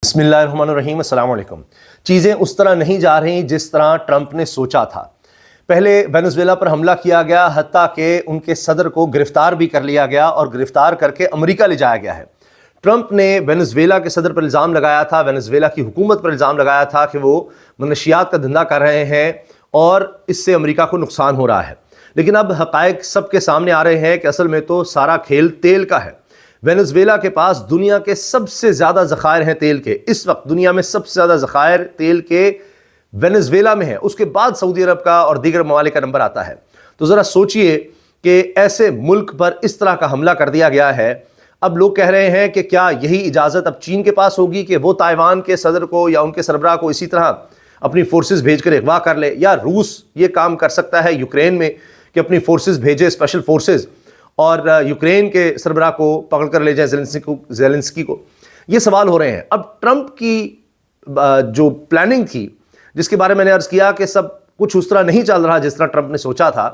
بسم اللہ الرحمن الرحیم، السلام علیکم۔ چیزیں اس طرح نہیں جا رہی جس طرح ٹرمپ نے سوچا تھا۔ پہلے وینزویلا پر حملہ کیا گیا، حتیٰ کہ ان کے صدر کو گرفتار بھی کر لیا گیا اور گرفتار کر کے امریکہ لے جایا گیا ہے۔ ٹرمپ نے وینزویلا کے صدر پر الزام لگایا تھا، وینزویلا کی حکومت پر الزام لگایا تھا کہ وہ منشیات کا دھندا کر رہے ہیں اور اس سے امریکہ کو نقصان ہو رہا ہے۔ لیکن اب حقائق سب کے سامنے آ رہے ہیں کہ اصل میں تو سارا کھیل تیل کا ہے۔ وینزویلا کے پاس دنیا کے سب سے زیادہ ذخائر ہیں تیل کے۔ اس وقت دنیا میں سب سے زیادہ ذخائر تیل کے وینزویلا میں ہیں، اس کے بعد سعودی عرب کا اور دیگر ممالک کا نمبر آتا ہے۔ تو ذرا سوچئے کہ ایسے ملک پر اس طرح کا حملہ کر دیا گیا ہے۔ اب لوگ کہہ رہے ہیں کہ کیا یہی اجازت اب چین کے پاس ہوگی کہ وہ تائیوان کے صدر کو یا ان کے سربراہ کو اسی طرح اپنی فورسز بھیج کر اغوا کر لے، یا روس یہ کام کر سکتا ہے یوکرین میں کہ اپنی فورسز بھیجے، اسپیشل فورسز، اور یوکرین کے سربراہ کو پکڑ کر لے جائے زیلنسکی کو؟ یہ سوال ہو رہے ہیں۔ اب ٹرمپ کی جو پلاننگ تھی، جس کے بارے میں نے عرض کیا کہ سب کچھ اس طرح نہیں چل رہا جس طرح ٹرمپ نے سوچا تھا،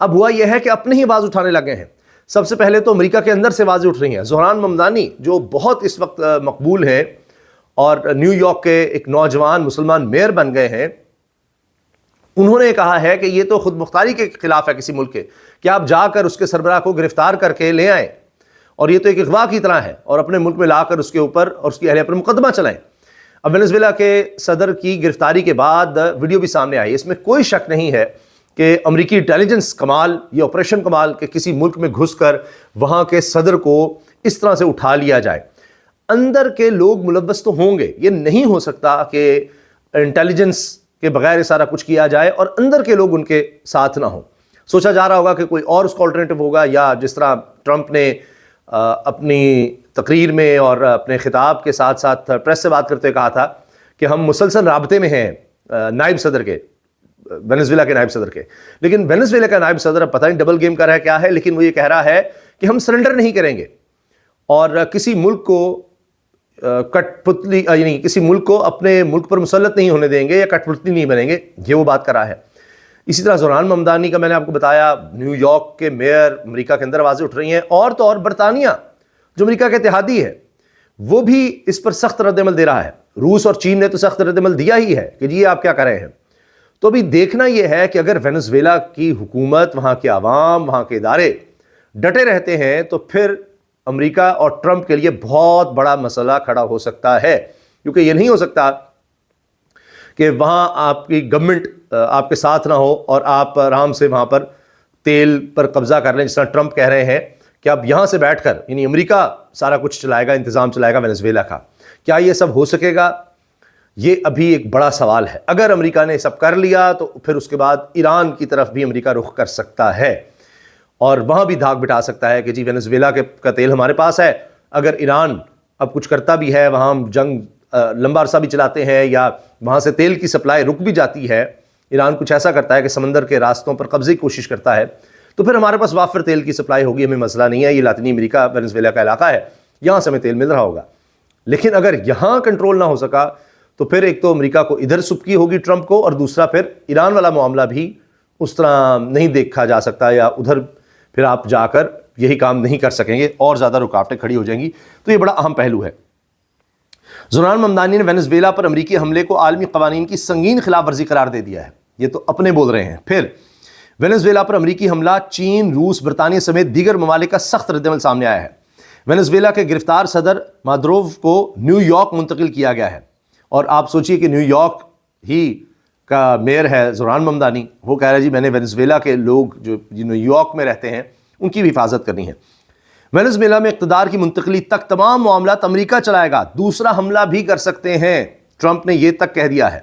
اب ہوا یہ ہے کہ اپنے ہی آواز اٹھانے لگے ہیں۔ سب سے پہلے تو امریکہ کے اندر سے آوازیں اٹھ رہی ہیں۔ زہران ممدانی جو بہت اس وقت مقبول ہیں اور نیو یارک کے ایک نوجوان مسلمان میئر بن گئے ہیں، انہوں نے کہا ہے کہ یہ تو خود مختاری کے خلاف ہے کسی ملک کے کہ آپ جا کر اس کے سربراہ کو گرفتار کر کے لے آئیں، اور یہ تو ایک اغوا کی طرح ہے، اور اپنے ملک میں لا کر اس کے اوپر اور اس کی اہلیہ پر مقدمہ چلائیں۔ اب وینزویلا کے صدر کی گرفتاری کے بعد ویڈیو بھی سامنے آئی۔ اس میں کوئی شک نہیں ہے کہ امریکی انٹیلیجنس کمال، یہ آپریشن کمال کہ کسی ملک میں گھس کر وہاں کے صدر کو اس طرح سے اٹھا لیا جائے۔ اندر کے لوگ ملوث تو ہوں گے، یہ نہیں ہو سکتا کہ انٹیلیجنس کے بغیر سارا کچھ کیا جائے اور اندر کے لوگ ان کے ساتھ نہ ہوں۔ سوچا جا رہا ہوگا کہ کوئی اور اس کا آلٹرنیٹو ہوگا، یا جس طرح ٹرمپ نے اپنی تقریر میں اور اپنے خطاب کے ساتھ ساتھ پریس سے بات کرتے کہا تھا کہ ہم مسلسل رابطے میں ہیں نائب صدر کے، وینزویلا کے نائب صدر کے۔ لیکن وینزویلا کا نائب صدر اب پتہ نہیں ڈبل گیم کر رہا ہے کیا ہے، لیکن وہ یہ کہہ رہا ہے کہ ہم سرنڈر نہیں کریں گے اور کسی ملک کو کٹ پتلی، یعنی کسی ملک کو اپنے ملک پر مسلط نہیں ہونے دیں گے یا کٹ پتلی نہیں بنیں گے، یہ وہ بات کر رہا ہے۔ اسی طرح زہران ممدانی کا میں نے آپ کو بتایا، نیو یارک کے میئر، امریکہ کے اندر آوازیں اٹھ رہی ہیں، اور تو اور برطانیہ جو امریکہ کے اتحادی ہے وہ بھی اس پر سخت رد عمل دے رہا ہے۔ روس اور چین نے تو سخت رد عمل دیا ہی ہے کہ جی آپ کیا کر رہے ہیں۔ تو ابھی دیکھنا یہ ہے کہ اگر وینزویلا کی حکومت، وہاں کے عوام، وہاں کے ادارے ڈٹے رہتے ہیں تو پھر امریکہ اور ٹرمپ کے لیے بہت بڑا مسئلہ کھڑا ہو سکتا ہے، کیونکہ یہ نہیں ہو سکتا کہ وہاں آپ کی گورنمنٹ آپ کے ساتھ نہ ہو اور آپ آرام سے وہاں پر تیل پر قبضہ کر لیں، جس طرح ٹرمپ کہہ رہے ہیں کہ اب یہاں سے بیٹھ کر، یعنی امریکہ سارا کچھ چلائے گا، انتظام چلائے گا وینزویلا کا۔ کیا یہ سب ہو سکے گا؟ یہ ابھی ایک بڑا سوال ہے۔ اگر امریکہ نے سب کر لیا تو پھر اس کے بعد ایران کی طرف بھی امریکہ رخ کر سکتا ہے اور وہاں بھی دھاک بٹھا سکتا ہے کہ جی وینزویلا کا تیل ہمارے پاس ہے، اگر ایران اب کچھ کرتا بھی ہے، وہاں ہم جنگ لمبا عرصہ بھی چلاتے ہیں یا وہاں سے تیل کی سپلائی رک بھی جاتی ہے، ایران کچھ ایسا کرتا ہے کہ سمندر کے راستوں پر قبضے کی کوشش کرتا ہے، تو پھر ہمارے پاس وافر تیل کی سپلائی ہوگی، ہمیں مسئلہ نہیں ہے۔ یہ لاطینی امریکہ وینزویلا کا علاقہ ہے، یہاں سے ہمیں تیل مل رہا ہوگا۔ لیکن اگر یہاں کنٹرول نہ ہو سکا تو پھر ایک تو امریکہ کو ادھر سبکی ہوگی ٹرمپ کو، اور دوسرا پھر ایران والا معاملہ بھی اس طرح نہیں دیکھا جا سکتا، یا ادھر پھر آپ جا کر یہی کام نہیں کر سکیں گے اور زیادہ رکاوٹیں کھڑی ہو جائیں گی۔ تو یہ بڑا اہم پہلو ہے۔ زہران ممدانی نے وینزویلا پر امریکی حملے کو عالمی قوانین کی سنگین خلاف ورزی قرار دے دیا ہے، یہ تو اپنے بول رہے ہیں۔ پھر وینزویلا پر امریکی حملہ، چین، روس، برطانیہ سمیت دیگر ممالک کا سخت رد عمل سامنے آیا ہے۔ وینزویلا کے گرفتار صدر مادروو کو نیو یارک منتقل کیا گیا ہے، اور آپ سوچئے کہ نیو یارک ہی کا میئر ہے زہران ممدانی، وہ کہہ رہا ہے جی میں نے وینزویلا کے لوگ جو نیو یارک میں رہتے ہیں ان کی بھی حفاظت کرنی ہے۔ وینزویلا میں اقتدار کی منتقلی تک تمام معاملات امریکہ چلائے گا، دوسرا حملہ بھی کر سکتے ہیں، ٹرمپ نے یہ تک کہہ دیا ہے،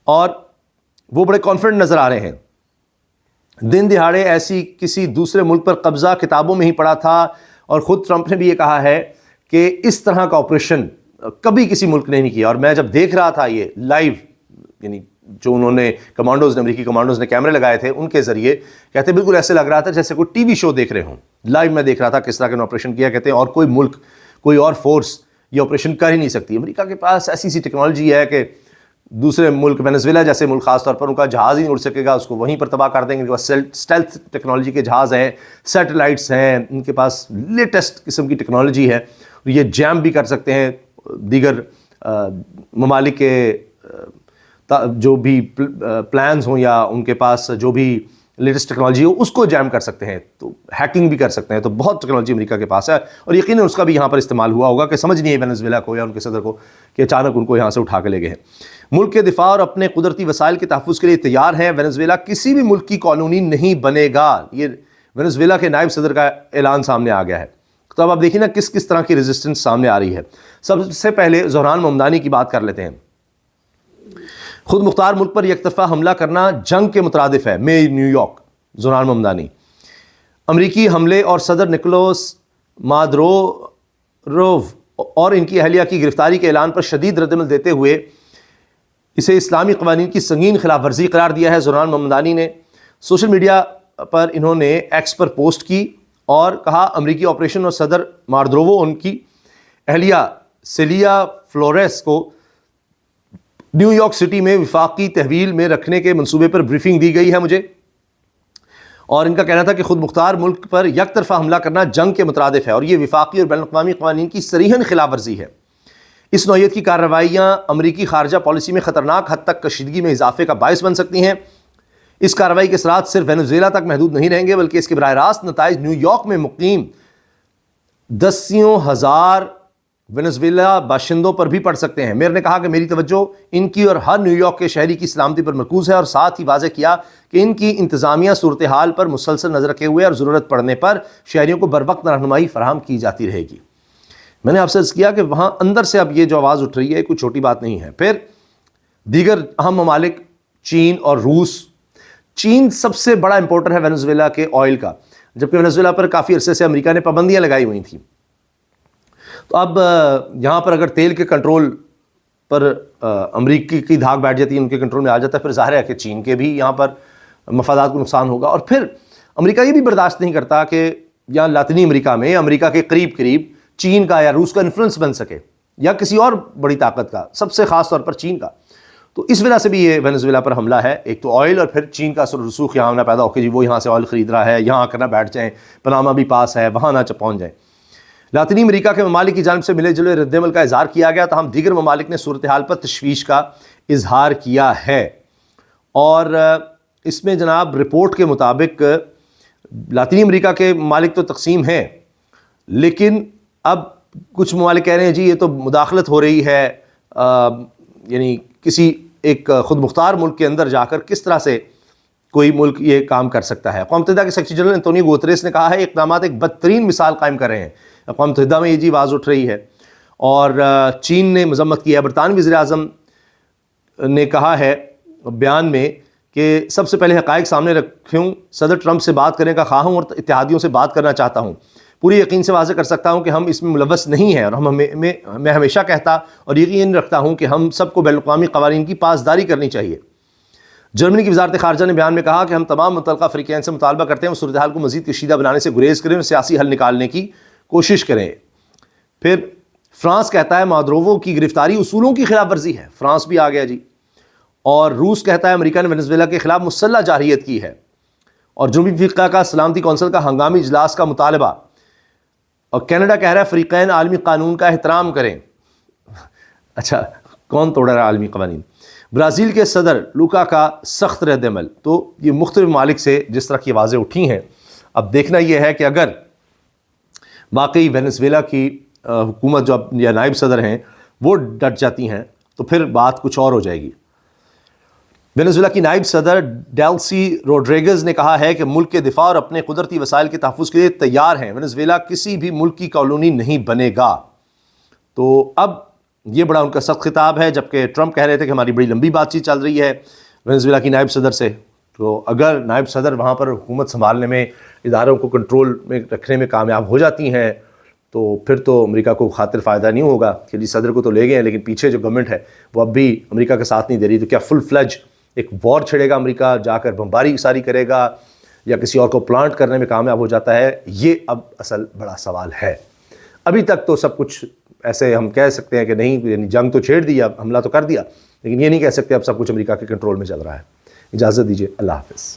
اور وہ بڑے کانفیڈنٹ نظر آ رہے ہیں۔ دن دہاڑے ایسی کسی دوسرے ملک پر قبضہ کتابوں میں ہی پڑا تھا، اور خود ٹرمپ نے بھی یہ کہا ہے کہ اس طرح کا آپریشن کبھی کسی ملک نے نہیں کیا۔ اور میں جب دیکھ رہا تھا یہ لائیو، یعنی جو انہوں نے کمانڈوز نے، امریکی کمانڈوز نے کیمرے لگائے تھے ان کے ذریعے، کہتے بالکل ایسے لگ رہا تھا جیسے کوئی ٹی وی شو دیکھ رہے ہوں۔ لائیو میں دیکھ رہا تھا کس طرح کے آپریشن کیا، کہتے ہیں اور کوئی ملک، کوئی اور فورس یہ آپریشن کر ہی نہیں سکتی۔ امریکہ کے پاس ایسی سی ٹیکنالوجی ہے کہ دوسرے ملک، وینزویلا جیسے ملک خاص طور پر، ان کا جہاز ہی نہیں اڑ سکے گا، اس کو وہیں پر تباہ کر دیں گے۔ اسٹیلتھ ٹیکنالوجی کے جہاز ہیں، سیٹلائٹس ہیں، ان کے پاس لیٹسٹ قسم کی ٹیکنالوجی ہے، یہ جیم بھی کر سکتے ہیں دیگر ممالک کے جو بھی پلانز ہوں یا ان کے پاس جو بھی لیٹسٹ ٹیکنالوجی ہو اس کو جیم کر سکتے ہیں، تو ہیکنگ بھی کر سکتے ہیں. تو بہت ٹیکنالوجی امریکہ کے پاس ہے، اور یقیناً اس کا بھی یہاں پر استعمال ہوا ہوگا کہ سمجھ نہیں ہے وینزویلا کو یا ان کے صدر کو کہ اچانک ان کو یہاں سے اٹھا کے لے گئے ہیں. ملک کے دفاع اور اپنے قدرتی وسائل کے تحفظ کے لیے تیار ہیں. وینزویلا کسی بھی ملک کی کالونی نہیں بنے گا. یہ وینزویلا کے نائب صدر کا اعلان سامنے آ گیا ہے. تو اب آپ دیکھیں نا کس طرح کی ریزسٹنس سامنے آ رہی ہے. سب سے پہلے زہران ممدانی کی بات کر لیتے ہیں. خود مختار ملک پر یک طرفہ حملہ کرنا جنگ کے مترادف ہے. میں نیو یارک زہران ممدانی. امریکی حملے اور صدر نکولس مادورو اور ان کی اہلیہ کی گرفتاری کے اعلان پر شدید ردعمل دیتے ہوئے اسے اسلامی قوانین کی سنگین خلاف ورزی قرار دیا ہے. زہران ممدانی نے سوشل میڈیا پر انہوں نے ایکس پر پوسٹ کی اور کہا امریکی آپریشن اور صدر مادورو ان کی اہلیہ سیلیا فلورس کو نیو یارک سٹی میں وفاقی تحویل میں رکھنے کے منصوبے پر بریفنگ دی گئی ہے مجھے، اور ان کا کہنا تھا کہ خود مختار ملک پر یک طرفہ حملہ کرنا جنگ کے مترادف ہے اور یہ وفاقی اور بین الاقوامی قوانین کی صریحاً خلاف ورزی ہے. اس نوعیت کی کارروائیاں امریکی خارجہ پالیسی میں خطرناک حد تک کشیدگی میں اضافے کا باعث بن سکتی ہیں. اس کارروائی کے اثرات صرف وینزویلا تک محدود نہیں رہیں گے بلکہ اس کے براہ راست نتائج نیو یارک میں مقیم دسیوں ہزار وینزویلا باشندوں پر بھی پڑ سکتے ہیں. میر نے کہا کہ میری توجہ ان کی اور ہر نیو یارک کے شہری کی سلامتی پر مرکوز ہے، اور ساتھ ہی واضح کیا کہ ان کی انتظامیہ صورتحال پر مسلسل نظر رکھے ہوئے اور ضرورت پڑنے پر شہریوں کو بروقت رہنمائی فراہم کی جاتی رہے گی. میں نے آپ سے عرض کیا کہ وہاں اندر سے اب یہ جو آواز اٹھ رہی ہے کوئی چھوٹی بات نہیں ہے. پھر دیگر اہم ممالک چین اور روس. چین سب سے بڑا امپورٹر ہے وینزویلا کے آئل کا، جبکہ وینزویلا پر کافی عرصے سے امریکہ نے پابندیاں لگائی ہوئی تھیں. تو اب یہاں پر اگر تیل کے کنٹرول پر امریکی کی دھاک بیٹھ جاتی ہے، ان کے کنٹرول میں آ جاتا ہے، پھر ظاہر ہے کہ چین کے بھی یہاں پر مفادات کو نقصان ہوگا. اور پھر امریکہ یہ بھی برداشت نہیں کرتا کہ یہاں لاطینی امریکہ میں امریکہ کے قریب چین کا یا روس کا انفلوئنس بن سکے یا کسی اور بڑی طاقت کا، سب سے خاص طور پر چین کا. تو اس وجہ سے بھی یہ وینزویلا پر حملہ ہے. ایک تو آئل، اور پھر چین کا اثر و رسوخ یہاں نہ پیدا ہو کہ جی وہ یہاں سے آئل خرید رہا ہے، یہاں آ کر نہ بیٹھ جائیں، پاناما بھی پاس ہے، وہاں نہ پہنچ جائیں. لاطینی امریکہ کے ممالک کی جانب سے ملے جلے رد عمل کا اظہار کیا گیا، تاہم دیگر ممالک نے صورتحال پر تشویش کا اظہار کیا ہے. اور اس میں جناب رپورٹ کے مطابق لاطینی امریکہ کے ممالک تو تقسیم ہیں، لیکن اب کچھ ممالک کہہ رہے ہیں جی یہ تو مداخلت ہو رہی ہے، یعنی کسی ایک خود مختار ملک کے اندر جا کر کس طرح سے کوئی ملک یہ کام کر سکتا ہے. اقوام متحدہ کے سیکریٹری جنرل انتونیو گوتریس نے کہا ہے اقدامات ایک بدترین مثال قائم کر رہے ہیں. اقوام متحدہ میں یہ جی آواز اٹھ رہی ہے، اور چین نے مذمت کی ہے. برطانوی وزیر اعظم نے کہا ہے بیان میں کہ سب سے پہلے حقائق سامنے رکھوں، صدر ٹرمپ سے بات کرنے کا خواہوں اور اتحادیوں سے بات کرنا چاہتا ہوں. پوری یقین سے واضح کر سکتا ہوں کہ ہم اس میں ملوث نہیں ہیں، اور میں ہمیشہ کہتا اور یقین رکھتا ہوں کہ ہم سب کو بین الاقوامی قوانین کی پاسداری کرنی چاہیے. جرمنی کی وزارت خارجہ نے بیان میں کہا کہ ہم تمام متعلقہ فریقین سے مطالبہ کرتے ہیں وہ صورتحال کو مزید کشیدہ بنانے سے گریز کریں اور سیاسی حل نکالنے کی کوشش کریں. پھر فرانس کہتا ہے مادورو کی گرفتاری اصولوں کی خلاف ورزی ہے. فرانس بھی آ گیا جی. اور روس کہتا ہے امریکہ نے وینزویلا کے خلاف مسلح جارحیت کی ہے. اور جنوبی افریقہ کا سلامتی کونسل کا ہنگامی اجلاس کا مطالبہ. اور کینیڈا کہہ رہا ہے فریقین عالمی قانون کا احترام کریں. اچھا کون توڑ رہا ہے عالمی قوانین؟ برازیل کے صدر لوکا کا سخت رد عمل. تو یہ مختلف ممالک سے جس طرح کی آوازیں اٹھی ہیں، اب دیکھنا یہ ہے کہ اگر واقعی وینزویلا کی حکومت جو یا نائب صدر ہیں وہ ڈٹ جاتی ہیں تو پھر بات کچھ اور ہو جائے گی. وینزویلا کی نائب صدر ڈیلسی روڈریگز نے کہا ہے کہ ملک کے دفاع اور اپنے قدرتی وسائل کے تحفظ کے لیے تیار ہیں. وینزویلا کسی بھی ملک کی کالونی نہیں بنے گا. تو اب یہ بڑا ان کا سخت خطاب ہے، جبکہ ٹرمپ کہہ رہے تھے کہ ہماری بڑی لمبی بات چیت چل رہی ہے وینزویلا کی نائب صدر سے. تو اگر نائب صدر وہاں پر حکومت سنبھالنے میں، اداروں کو کنٹرول میں رکھنے میں کامیاب ہو جاتی ہیں تو پھر تو امریکہ کو خاطر فائدہ نہیں ہوگا کہ جی صدر کو تو لے گئے ہیں لیکن پیچھے جو گورنمنٹ ہے وہ اب بھی امریکہ کا ساتھ نہیں دے رہی. تو کیا فل فلج ایک وار چھڑے گا امریکہ، جا کر بمباری ساری کرے گا، یا کسی اور کو پلانٹ کرنے میں کامیاب ہو جاتا ہے؟ یہ اب اصل بڑا سوال ہے. ابھی تک تو سب کچھ ایسے ہم کہہ سکتے ہیں کہ نہیں، یعنی جنگ تو چھیڑ دیا، حملہ تو کر دیا، لیکن یہ نہیں کہہ سکتے اب سب کچھ امریکہ کے کنٹرول میں چل رہا ہے. اجازت دیجیے، اللہ حافظ.